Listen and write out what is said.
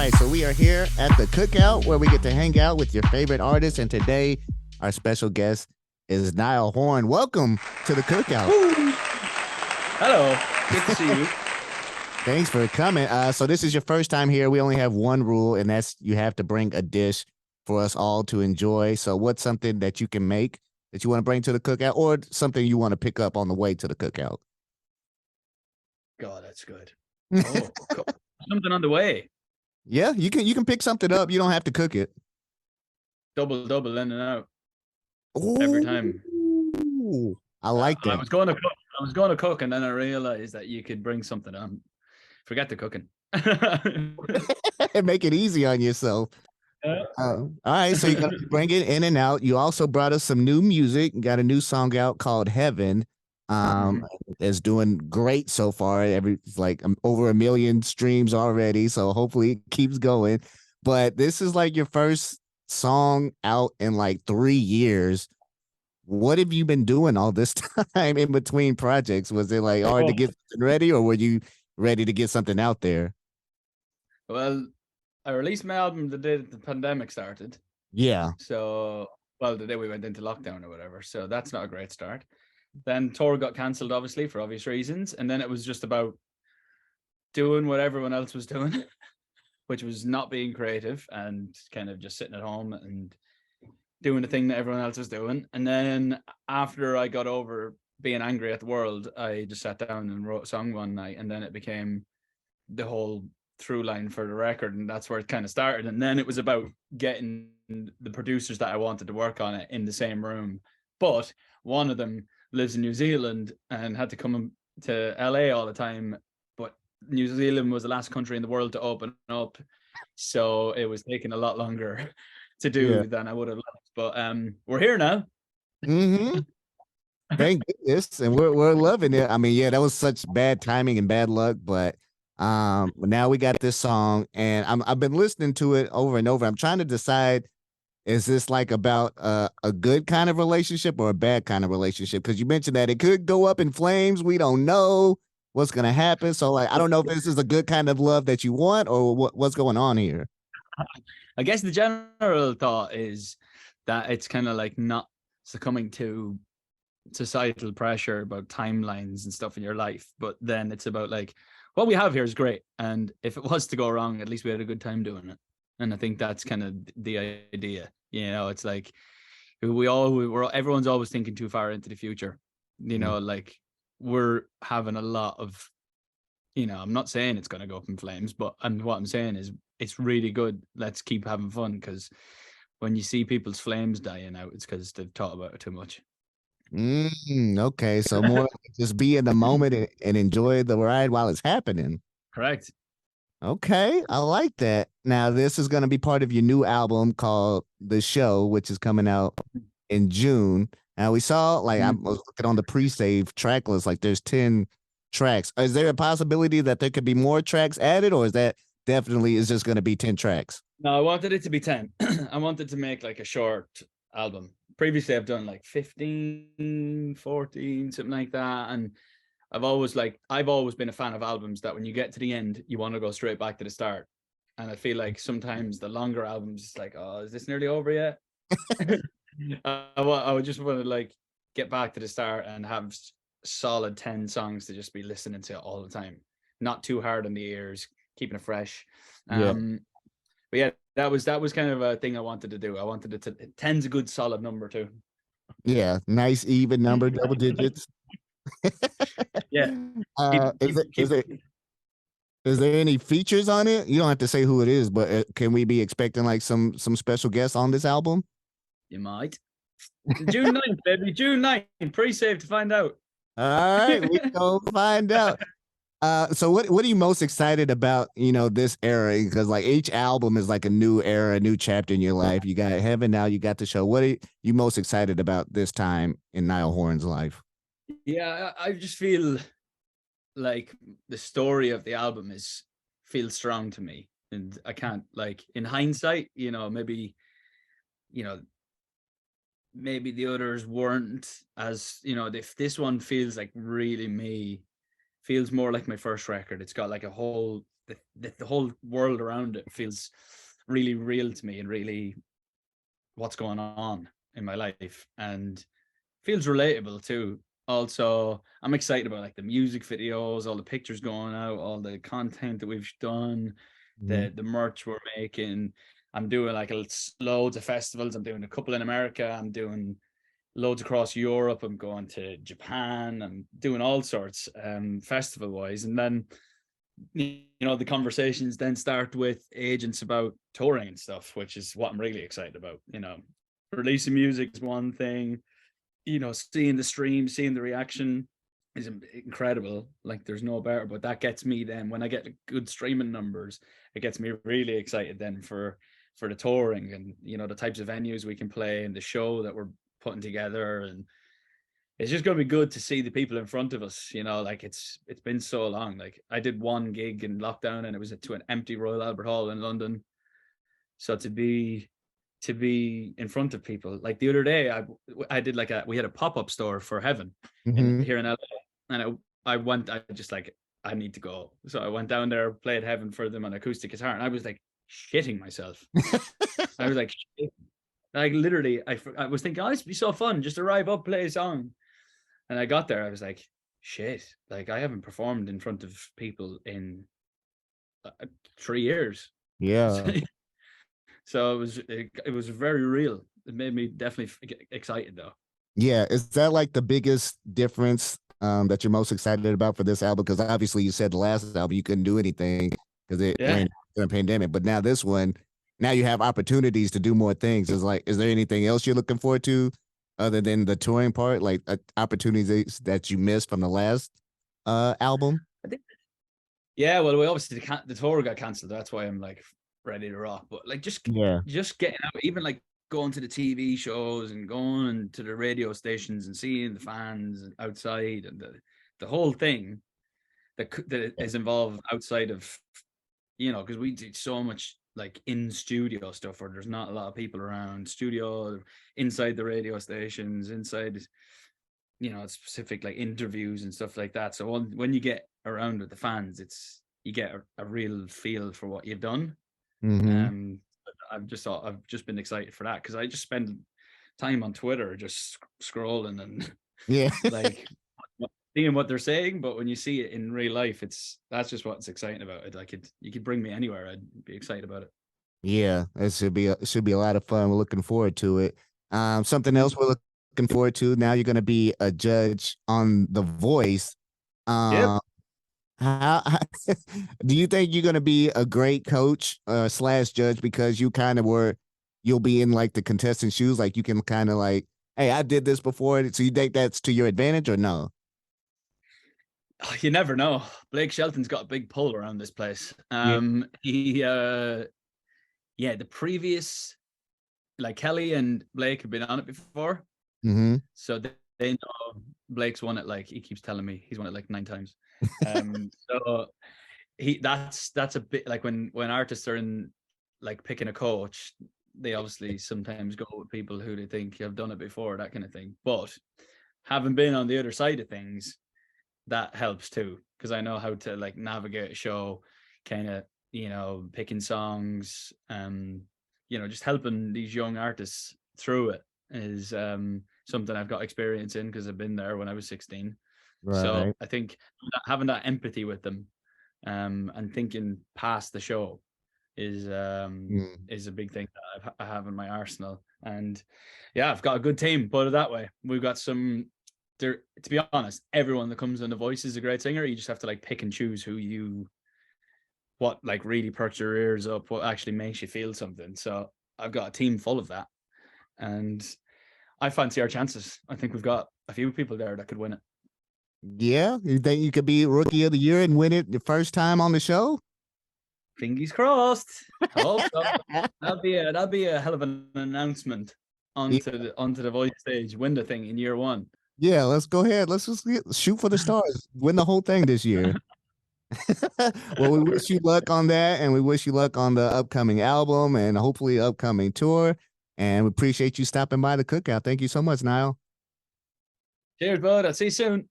right, so we are here at the Cookout where we get to hang out with your favorite artists. And today, our special guest is Niall Horan. Welcome to the Cookout. Woo! Hello, good to see you. Thanks for coming. So this is your first time here. We only have one rule, and that's you have to bring a dish for us all to enjoy. So what's something that you can make that you want to bring to the Cookout, or something you want to pick up on the way to the Cookout? God, that's good. Oh, cool. Something on the way. Yeah, you can pick something up. You don't have to cook it. Double in and out every time. Ooh, I like I that. was going to cook. I was going to cook, and then I realized that you could bring something on. Forget the cooking. Make it easy on yourself. Yeah. All right, so you're gonna bring it in and out. You also brought us some new music. You got a new song out called Heaven. Um, Mhm. it's doing great so far. It's like over 1 million streams already. So hopefully it keeps going. But this is like your first song out in like 3 years. What have you been doing all this time in between projects? Was it like hard to Oh, get something ready, or were you ready to get something out there? well, I released my album the day that the pandemic started. Yeah. So, well, the day we went into lockdown or whatever. So that's not a great start. Then tour got cancelled, obviously, for obvious reasons. And then it was just about doing what everyone else was doing, which was not being creative and kind of just sitting at home and doing the thing that everyone else was doing. And then after I got over being angry at the world, I just sat down and wrote a song one night, and then it became the whole through line for the record, and that's where it kind of started. And then it was about getting the producers that I wanted to work on it in the same room, but one of them lives in New Zealand and had to come to LA all the time, but New Zealand was the last country in the world to open up, so it was taking a lot longer to Yeah. do than I would have liked. But we're here now. Mm-hmm. Thank goodness, and we're loving it. I mean, yeah, that was such bad timing and bad luck, but now we got this song, and I've been listening to it over and over. I'm trying to decide, is this like about a good kind of relationship or a bad kind of relationship? Because you mentioned that it could go up in flames. We don't know what's gonna happen, so like I don't know if this is a good kind of love that you want or what's going on here. I guess the general thought is that it's kind of like not succumbing to societal pressure about timelines and stuff in your life, but then it's about like what we have here is great, and if it was to go wrong, at least we had a good time doing it. And I think that's kind of the idea. It's like we're everyone's always thinking too far into the future. Mm. Like we're having a lot of, I'm not saying it's going to go up in flames, but what I'm saying is it's really good. Let's keep having fun, because when you see people's flames dying out, it's because they've thought about it too much. Okay, so more like just be in the moment and enjoy the ride while it's happening. Correct. Okay, I like that. Now, this is going to be part of your new album called The Show, which is coming out in June. Now, we saw, like, I Mm. was looking on the pre-save track list, like, there's 10 tracks. Is there a possibility that there could be more tracks added, or is that definitely is just going to be 10 tracks? No, I wanted it to be 10. I wanted to make like a short album. Previously, I've done like 15, 14, something like that. And I've always been a fan of albums that when you get to the end, you want to go straight back to the start. And I feel like sometimes the longer albums, it's like, oh, is this nearly over yet? I would just want to like get back to the start and have solid 10 songs to just be listening to all the time. Not too hard on the ears, keeping it fresh. Yeah. But yeah, that was kind of a thing I wanted to do. I wanted it to 10's a good solid number too. Yeah, nice even number, double digits. Yeah. uh, is it is it is there any features on it? You don't have to say who it is, but can we be expecting like some special guests on this album? You might. June 9th, baby. June 9th. Pre-save to find out. All right, we gonna find out. So what are you most excited about, this era? Because like each album is like a new era, a new chapter in your life. You got Heaven, now you got the show. What are you most excited about this time in Niall Horan's life? Yeah, I just feel like the story of the album feels strong to me. And I can't, like, in hindsight, you know, maybe the others weren't as, if this one feels like really me, feels more like my first record. It's got like a whole the whole world around it feels really real to me, and really what's going on in my life, and feels relatable too. Also, I'm excited about like the music videos, all the pictures going out, all the content that we've done, Mhm. the merch we're making. I'm doing like loads of festivals. I'm doing a couple in America. I'm doing loads across Europe. I'm going to Japan. I'm doing all sorts festival wise. And then, you know, the conversations then start with agents about touring and stuff, which is what I'm really excited about. You know, releasing music is one thing, you know, seeing the stream, seeing the reaction is incredible. Like there's no better, but that gets me then when I get good streaming numbers, it gets me really excited then for the touring, and you know, the types of venues we can play and the show that we're putting together. And it's just going to be good to see the people in front of us, you know, like it's been so long. Like I did one gig in lockdown and it was to an empty Royal Albert Hall in London. So to be in front of people. Like the other day, I did like we had a pop-up store for Heaven in Mhm. here in LA, and I just like, I need to go. So I went down there, played Heaven for them on acoustic guitar, and I was like shitting myself. I was like, like literally, I was thinking, oh, this would be so fun, just arrive up, play a song. And I got there, I was like, shit, like I haven't performed in front of people in 3 years. Yeah. So it was very real. It made me definitely get excited though. Yeah. Is that like the biggest difference that you're most excited about for this album? Because obviously you said the last album you couldn't do anything because it Yeah. went in a pandemic, but now this one, now you have opportunities to do more things. Is there anything else you're looking forward to other than the touring part, like opportunities that you missed from the last album? I think, yeah, well, we obviously the tour got cancelled. That's why I'm like ready to rock. But like Yeah. just getting out, even like going to the TV shows and going to the radio stations and seeing the fans outside, and the whole thing that is involved outside of, you know, because we do so much like in studio stuff where there's not a lot of people around, studio, inside the radio stations, inside, you know, specific like interviews and stuff like that. So when you get around with the fans, it's, you get a real feel for what you've done. Mm-hmm. um I've just been excited for that because I just spend time on Twitter just scrolling and Yeah. like seeing what they're saying. But when you see it in real life, that's just what's exciting about it. Like you could bring me anywhere, I'd be excited about it. Yeah, it should be a lot of fun. We're looking forward to it. Something else we're looking forward to. Now you're going to be a judge on The Voice. Yep. Um, how do you think you're going to be a great coach slash judge because you'll be in like the contestant shoes, like you can kind of like, hey, I did this before. So you think that's to your advantage or no? You never know. Blake Shelton's got a big pull around this place. Yeah. He yeah, the previous, like Kelly and Blake have been on it before. Mm-hmm. So they know Blake's won it, like he keeps telling me he's won it like 9 times. So that's a bit like when artists are in like picking a coach, they obviously sometimes go with people who they think have done it before, that kind of thing. But having been on the other side of things, that helps too, because I know how to like navigate a show, kind of, you know, picking songs, you know, just helping these young artists through it is something I've got experience in because I've been there when I was 16. So Right. I think having that empathy with them, and thinking past the show Mm. is a big thing that I have in my arsenal. And yeah, I've got a good team, put it that way. We've got some there, to be honest, everyone that comes on The Voice is a great singer. You just have to like pick and choose what like really perks your ears up, what actually makes you feel something. So I've got a team full of that, and I fancy our chances. I think we've got a few people there that could win it. Yeah, you think you could be rookie of the year and win it the first time on the show? Fingers crossed. I hope so. That'll be a hell of an announcement Yeah, onto the Voice stage. Win the thing in year one. yeah, let's go ahead. Let's just shoot for the stars. Win the whole thing this year. Well, we wish you luck on that, and we wish you luck on the upcoming album and hopefully upcoming tour. And we appreciate you stopping by the cookout. Thank you so much, Niall. Cheers, bud. I'll see you soon.